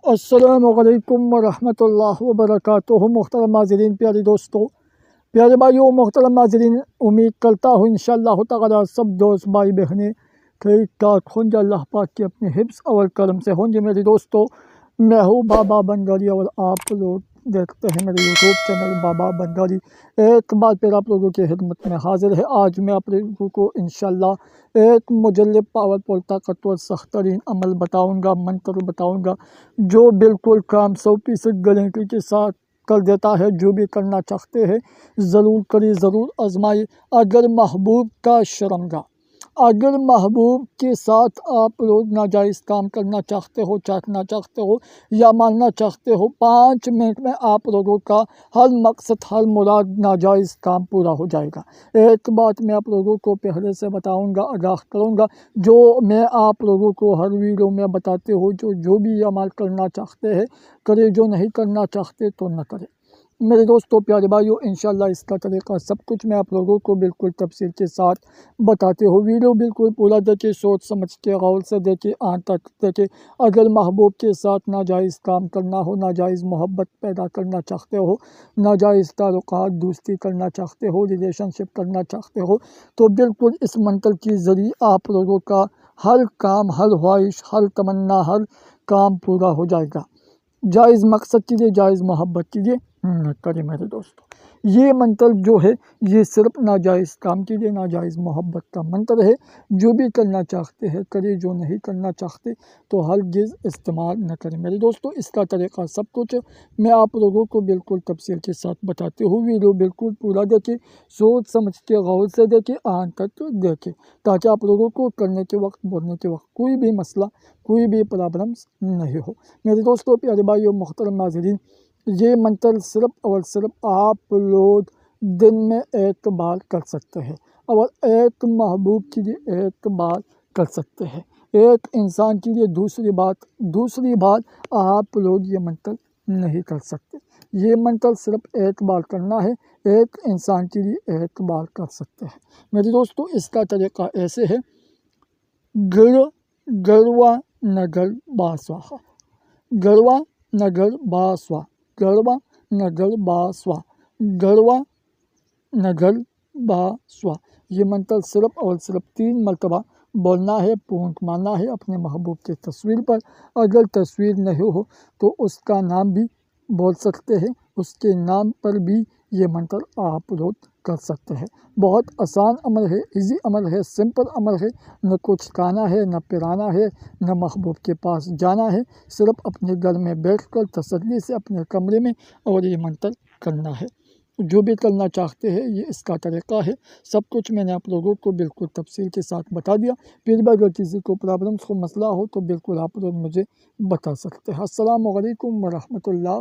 السلام علیکم ورحمۃ اللہ وبرکاتہ۔ محترم ناظرین، پیارے دوستوں، پیارے بھائیوں، محترم ناظرین، امید کرتا ہوں انشاءاللہ تعالی سب دوست بھائی بہنیں ٹھیک ٹھاک ہوں گے، اللہ پاک کے اپنے حفظ اور کرم سے ہوں گے۔ میرے دوستوں، میں ہوں بابا بنگالی اور آپ لوگ دیکھتے ہیں میرے یوٹیوب چینل بابا بنگالی۔ ایک بار پھر آپ لوگوں کی خدمت میں حاضر ہے۔ آج میں آپ لوگوں کو انشاءاللہ ایک مجلب پاورفل طاقتور سخت ترین عمل بتاؤں گا، منتر بتاؤں گا، جو بالکل کام 100% گارنٹی کے ساتھ کر دیتا ہے۔ جو بھی کرنا چاہتے ہیں ضرور کریے، ضرور آزمائیے۔ اگر محبوب کا شرمگاہ، اگر محبوب کے ساتھ آپ لوگ ناجائز کام کرنا چاہتے ہو، چاہنا چاہتے ہو یا ماننا چاہتے ہو، 5 منٹ میں آپ لوگوں کا ہر مقصد، ہر مراد، ناجائز کام پورا ہو جائے گا۔ ایک بات میں آپ لوگوں کو پہلے سے بتاؤں گا، آگاہ کروں گا، جو میں آپ لوگوں کو ہر ویڈیو میں بتاتے ہو، جو بھی عمل کرنا چاہتے ہیں کرے، جو نہیں کرنا چاہتے تو نہ کرے۔ میرے دوستوں، پیارے بھائیوں، انشاءاللہ اس کا طریقہ سب کچھ میں آپ لوگوں کو بالکل تفصیل کے ساتھ بتاتے ہو۔ ویڈیو بالکل پورا دیکھیں، سوچ سمجھ کے غور سے دیکھیں، آنکھ تک دیکھیں۔ اگر محبوب کے ساتھ ناجائز کام کرنا ہو، ناجائز محبت پیدا کرنا چاہتے ہو، ناجائز تعلقات، دوستی کرنا چاہتے ہو، ریلیشن شپ کرنا چاہتے ہو، تو بالکل اس منتر کے ذریعے آپ لوگوں کا ہر کام، ہر خواہش، ہر تمنا، ہر کام پورا ہو جائے گا۔ جائز مقصد کے لیے، جائز محبت کے لیے نہ کریں میرے دوستوں۔ یہ منتر جو ہے یہ صرف ناجائز کام کے لیے، ناجائز محبت کا منتر ہے۔ جو بھی کرنا چاہتے ہیں کرے، جو نہیں کرنا چاہتے تو ہرگز استعمال نہ کریں میرے دوستوں۔ اس کا طریقہ سب کچھ میں آپ لوگوں کو بالکل تفصیل کے ساتھ بتاتے ہوں۔ ویڈیو بالکل پورا دیکھیں، سوچ سمجھ کے غور سے دیکھیں، آنکھ تک دیکھیں، تاکہ آپ لوگوں کو کرنے کے وقت، بولنے کے وقت کوئی بھی مسئلہ، کوئی بھی پرابلمس نہیں ہو۔ میرے دوستوں، پیارے بھائیوں، محترم ناظرین، یہ منتر صرف اور صرف آپ لوگ دن میں ایک بار کر سکتے ہیں، اور ایک محبوب کے لیے ایک بار کر سکتے ہیں۔ ایک انسان کے لیے دوسری بات آپ لوگ یہ منتر نہیں کر سکتے۔ یہ منتر صرف ایک بار کرنا ہے، ایک انسان کے لیے ایک بار کر سکتے ہیں میرے دوستوں۔ اس کا طریقہ ایسے ہے: گڑوا نگر باسواہا، گڑوا نگر باسوا، گڑوا نگر باسوا، گڑوا نگر باسوا۔ یہ منتر صرف اور صرف 3 مرتبہ بولنا ہے، پونک مارنا ہے اپنے محبوب کی تصویر پر۔ اگر تصویر نہیں ہو تو اس کا نام بھی بول سکتے ہیں، اس کے نام پر بھی یہ منتر آپ لوگ کر سکتے ہیں۔ بہت آسان عمل ہے، ایزی عمل ہے، سمپل عمل ہے، نہ کچھ کھانا ہے، نہ پرانا ہے، نہ محبوب کے پاس جانا ہے، صرف اپنے گھر میں بیٹھ کر تسلی سے اپنے کمرے میں اور یہ منتر کرنا ہے۔ جو بھی کرنا چاہتے ہیں یہ اس کا طریقہ ہے۔ سب کچھ میں نے آپ لوگوں کو بالکل تفصیل کے ساتھ بتا دیا۔ پھر بھی اگر کسی کو پرابلمس کو مسئلہ ہو تو بالکل آپ لوگ مجھے بتا سکتے ہیں۔ السلام علیکم ورحمۃ اللہ